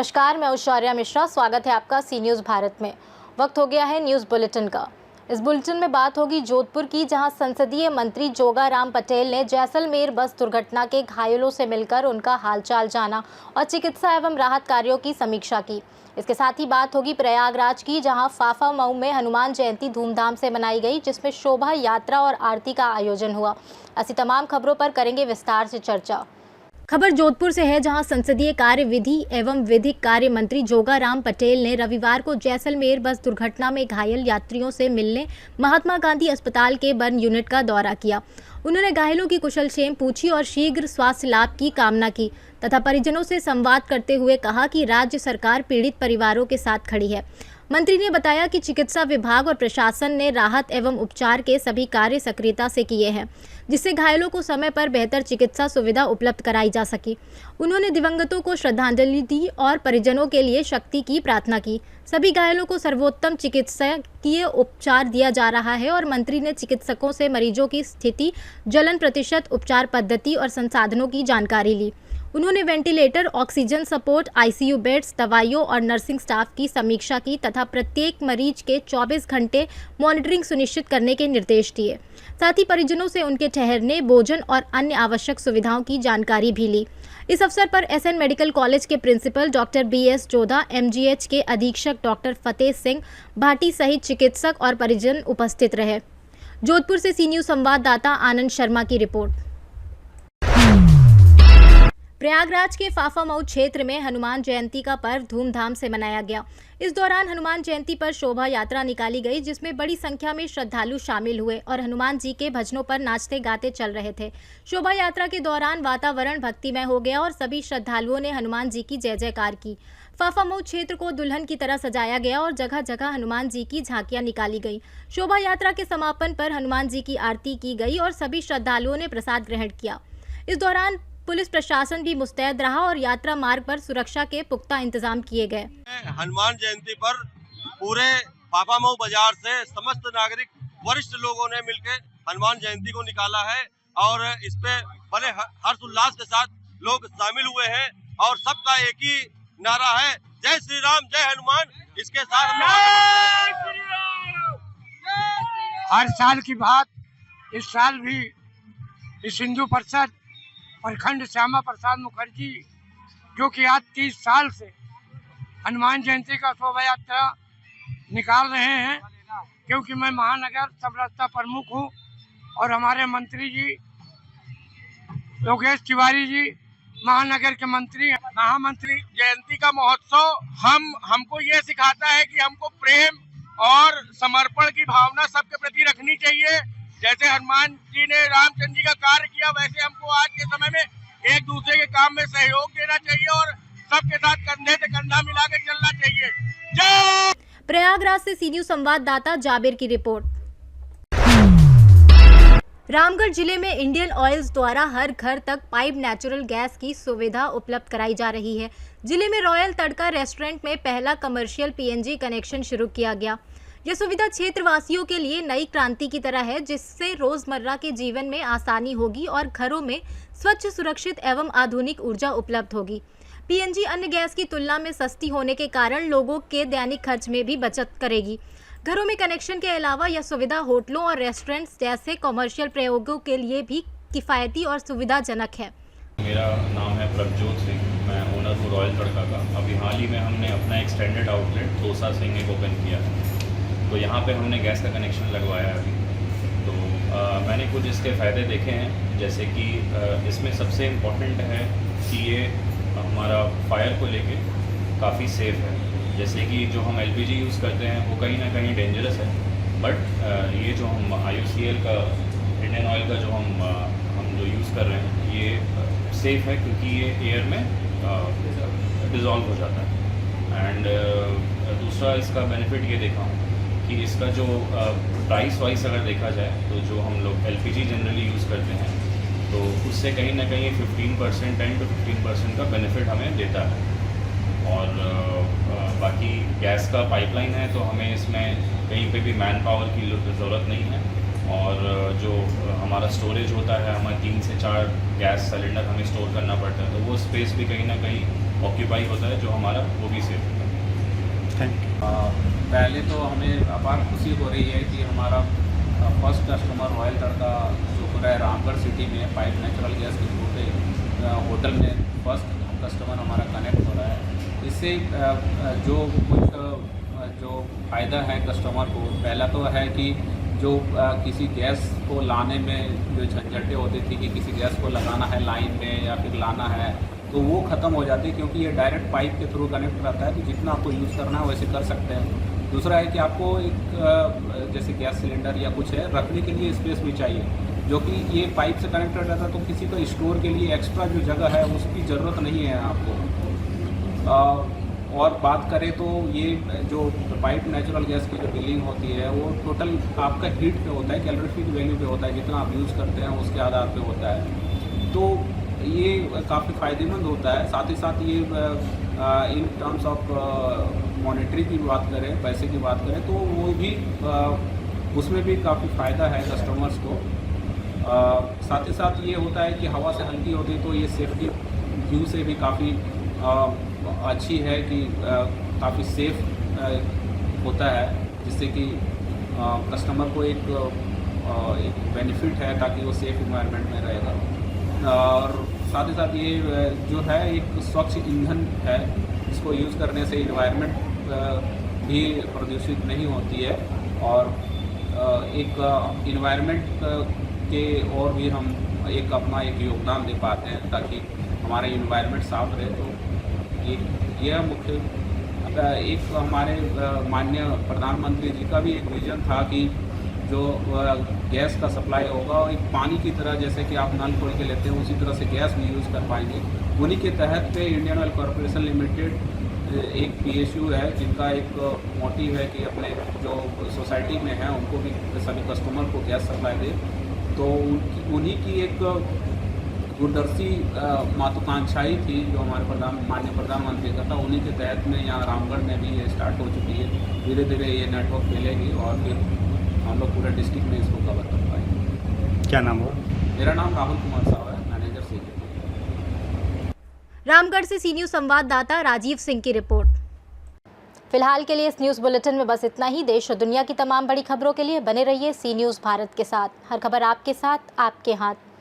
नमस्कार, मैं ऐश्वर्या मिश्रा। स्वागत है आपका सी न्यूज़ भारत में। वक्त हो गया है न्यूज़ बुलेटिन का। इस बुलेटिन में बात होगी जोधपुर की, जहां संसदीय मंत्री जोगाराम पटेल ने जैसलमेर बस दुर्घटना के घायलों से मिलकर उनका हालचाल जाना और चिकित्सा एवं राहत कार्यों की समीक्षा की। इसके साथ ही बात होगी प्रयागराज की, जहां फाफा मऊ में हनुमान जयंती धूमधाम से मनाई गई, जिसमें शोभा यात्रा और आरती का आयोजन हुआ। ऐसी तमाम खबरों पर करेंगे विस्तार से चर्चा। खबर जोधपुर से है, जहां संसदीय कार्य विधि एवं विधिक कार्य मंत्री जोगाराम पटेल ने रविवार को जैसलमेर बस दुर्घटना में घायल यात्रियों से मिलने महात्मा गांधी अस्पताल के बर्न यूनिट का दौरा किया। उन्होंने घायलों की कुशलक्षेम पूछी और शीघ्र स्वास्थ्य लाभ की कामना की तथा परिजनों से संवाद करते हुए कहा कि राज्य सरकार पीड़ित परिवारों के साथ खड़ी है। मंत्री ने बताया कि चिकित्सा विभाग और प्रशासन ने राहत एवं उपचार के सभी कार्य सक्रियता से किए हैं, जिससे घायलों को समय पर बेहतर चिकित्सा सुविधा उपलब्ध कराई जा सकी। उन्होंने दिवंगतों को श्रद्धांजलि दी और परिजनों के लिए शक्ति की प्रार्थना की। सभी घायलों को सर्वोत्तम चिकित्सकीय उपचार दिया जा रहा है और मंत्री ने चिकित्सकों से मरीजों की स्थिति, जलन प्रतिशत, उपचार पद्धति और संसाधनों की जानकारी ली। उन्होंने ventilator, oxygen support, ICU beds, दवाइयों और नर्सिंग स्टाफ की समीक्षा की तथा प्रत्येक मरीज के 24 घंटे मॉनिटरिंग सुनिश्चित करने के निर्देश दिए। साथ ही परिजनों से उनके ठहरने, भोजन और अन्य आवश्यक सुविधाओं की जानकारी भी ली। इस अवसर पर एसएन मेडिकल कॉलेज के principal doctor BS Jodha, MGH के अधीक्षक डॉक्टर फतेह सिंह भाटी सहित चिकित्सक और परिजन उपस्थित रहे। जोधपुर से सी न्यूज़ संवाददाता आनंद शर्मा की रिपोर्ट। प्रयागराज के फाफा मऊ क्षेत्र में हनुमान जयंती का पर्व धूमधाम से मनाया गया। इस दौरान हनुमान जयंती पर शोभा यात्रा निकाली गई, जिसमें बड़ी संख्या में श्रद्धालु शामिल हुए और हनुमान जी के भजनों पर नाचते गाते चल रहे थे। शोभा यात्रा के दौरान वातावरण भक्तिमय हो गया और सभी श्रद्धालुओं ने हनुमान जी की जय जयकार की। फाफा मऊ क्षेत्र को दुल्हन की तरह सजाया गया और जगह जगह हनुमान जी की झांकियां निकाली गई। शोभा यात्रा के समापन पर हनुमान जी की आरती की गई और सभी श्रद्धालुओं ने प्रसाद ग्रहण किया। इस दौरान पुलिस प्रशासन भी मुस्तैद रहा और यात्रा मार्ग पर सुरक्षा के पुख्ता इंतजाम किए गए। हनुमान जयंती पर पूरे फाफा मऊ बाजार से समस्त नागरिक वरिष्ठ लोगों ने मिलकर हनुमान जयंती को निकाला है और इस पे बड़े हर्ष उल्लास के साथ लोग शामिल हुए हैं और सबका एक ही नारा है, जय श्री राम, जय हनुमान। इसके साथ हर साल की बात इस साल भी इस हिंदू परिषद प्रखंड श्यामा प्रसाद मुखर्जी, जो कि आज 30 साल से हनुमान जयंती का शोभा यात्रा निकाल रहे हैं, क्योंकि मैं महानगर समरसता प्रमुख हूं और हमारे मंत्री जी योगेश तिवारी जी महानगर के मंत्री, महामंत्री। जयंती का महोत्सव हमको ये सिखाता है कि हमको प्रेम और समर्पण की भावना सबके प्रति रखनी चाहिए। जैसे हनुमान जी ने रामचंद्र जी का कार्य किया, वैसे हमको आज के समय में एक दूसरे के काम में सहयोग देना चाहिए और सबके साथ कंधे से कंधा मिला के चलना चाहिए। जय। प्रयागराज से सी न्यूज़ संवाददाता जाबिर की रिपोर्ट। रामगढ़ जिले में इंडियन ऑयल्स द्वारा हर घर तक पाइप नेचुरल गैस की सुविधा उपलब्ध कराई जा रही है। जिले में रॉयल तड़का रेस्टोरेंट में पहला कमर्शियल पीएनजी कनेक्शन शुरू किया गया। यह सुविधा क्षेत्रवासियों के लिए नई क्रांति की तरह है, जिससे रोजमर्रा के जीवन में आसानी होगी और घरों में स्वच्छ, सुरक्षित एवं आधुनिक ऊर्जा उपलब्ध होगी। पीएनजी अन्य गैस की तुलना में सस्ती होने के कारण लोगों के दैनिक खर्च में भी बचत करेगी। घरों में कनेक्शन के अलावा यह सुविधा होटलों और रेस्टोरेंट्स जैसे कमर्शियल प्रयोगों के लिए भी किफ़ायती और सुविधाजनक है। मेरा नाम है प्रभजोत सिंह, मैं ओनर हूँ रॉयल तड़का का। अभी हाल ही में हमने अपना एक्सटेंडेड आउटलेट तोसा सिंह एक ओपन किया है, तो यहाँ पे हमने गैस का कनेक्शन लगवाया है अभी। तो मैंने कुछ इसके फ़ायदे देखे हैं, जैसे कि इसमें सबसे इम्पोर्टेंट है कि ये हमारा फायर को लेके काफ़ी सेफ़ है। जैसे कि जो हम एलपीजी यूज़ करते हैं वो कहीं ना कहीं डेंजरस है, बट ये जो हम IOCL का, इंडियन ऑयल का जो हम जो यूज़ कर रहे हैं, ये सेफ़ है क्योंकि ये एयर में डिज़ोल्व हो जाता है। एंड दूसरा इसका बेनिफिट ये देखा हूँ कि इसका जो प्राइस वाइज अगर देखा जाए, तो जो हम लोग एलपीजी जनरली यूज़ करते हैं, तो उससे कहीं ना कहीं 15%, 10 to 15% का बेनिफिट हमें देता है। और बाकी गैस का पाइपलाइन है, तो हमें इसमें कहीं पे भी मैन पावर की ज़रूरत नहीं है। और जो हमारा स्टोरेज होता है, हमारा 3 से 4 गैस सिलेंडर हमें स्टोर करना पड़ता है, तो वो स्पेस भी कहीं ना कहीं ऑक्यूपाई होता है, जो हमारा वो भी सेफ होता है। Thank you. पहले तो हमें अपार खुशी हो रही है कि हमारा फर्स्ट कस्टमर रॉयल तड़का जो हो रहा है रामगढ़ सिटी में पाइप नेचुरल गैस के थ्रू पे होटल में फर्स्ट कस्टमर हमारा कनेक्ट हो रहा है। इससे जो कुछ जो फ़ायदा है कस्टमर को, पहला तो है कि जो किसी गैस को लाने में जो झंझटें होती थी कि किसी गैस को लगाना है लाइन में या फिर लाना है, तो वो ख़त्म हो जाती है, क्योंकि ये डायरेक्ट पाइप के थ्रू कनेक्ट रहता है, तो जितना आपको यूज़ करना है वैसे कर सकते हैं। दूसरा है कि आपको एक जैसे गैस सिलेंडर या कुछ है रखने के लिए स्पेस भी चाहिए, जो कि ये पाइप से कनेक्टेड रहता है, तो किसी को स्टोर के लिए एक्स्ट्रा जो जगह है उसकी ज़रूरत नहीं है आपको। और बात करें तो ये जो पाइप नेचुरल गैस की जो बिलिंग होती है वो टोटल आपका हीट पे होता है, कैलोरीफिक वैल्यू पे होता है, जितना आप यूज़ करते हैं उसके आधार पे होता है। तो ये काफ़ी फ़ायदेमंद होता है। साथ ही साथ ये इन टर्म्स ऑफ मॉनेटरी की बात करें, पैसे की बात करें, तो वो भी उसमें भी काफ़ी फ़ायदा है कस्टमर्स को। साथ ही साथ ये होता है कि हवा से हल्की होती है, तो ये सेफ्टी व्यू से भी काफ़ी अच्छी है कि काफ़ी सेफ होता है, जिससे कि कस्टमर को एक बेनिफिट है ताकि वो सेफ इन्वायरमेंट में रहेगा। और साथ ही साथ ये जो है एक स्वच्छ ईंधन है, इसको यूज़ करने से इन्वायरमेंट भी प्रदूषित नहीं होती है, और एक इन्वायरमेंट के और भी हम एक अपना एक योगदान दे पाते हैं ताकि हमारा इन्वायरमेंट साफ रहे। तो यह मुख्य एक हमारे माननीय प्रधानमंत्री जी का भी एक विजन था कि जो गैस का सप्लाई होगा एक पानी की तरह, जैसे कि आप नल खोल के लेते हैं उसी तरह से गैस भी यूज़ कर पाएंगे। उन्हीं के तहत पे इंडियन ऑयल कॉरपोरेशन लिमिटेड एक PSU है, जिनका एक मोटिव है कि अपने जो सोसाइटी में है उनको भी सभी कस्टमर को गैस सप्लाई दे। तो उन्हीं की एक दूरदर्शी महत्वाकांक्षाई थी जो हमारे माननीय प्रधानमंत्री का था। उन्हीं के तहत में यहाँ रामगढ़ में भी ये स्टार्ट हो चुकी है। धीरे धीरे ये नेटवर्क फैलेगी और फिर हम लोग पूरे डिस्ट्रिक्ट में इसको कवर कर पाएंगे। क्या नाम हुआ? मेरा नाम राहुल कुमार साहब है, मैनेजर सी। रामगढ़ से सी न्यूज़ संवाददाता राजीव सिंह की रिपोर्ट। फिलहाल के लिए इस न्यूज़ बुलेटिन में बस इतना ही। देश और दुनिया की तमाम बड़ी खबरों के लिए बने रहिए सी न्यूज़ भारत के साथ। हर खबर आपके साथ, आपके हाथ।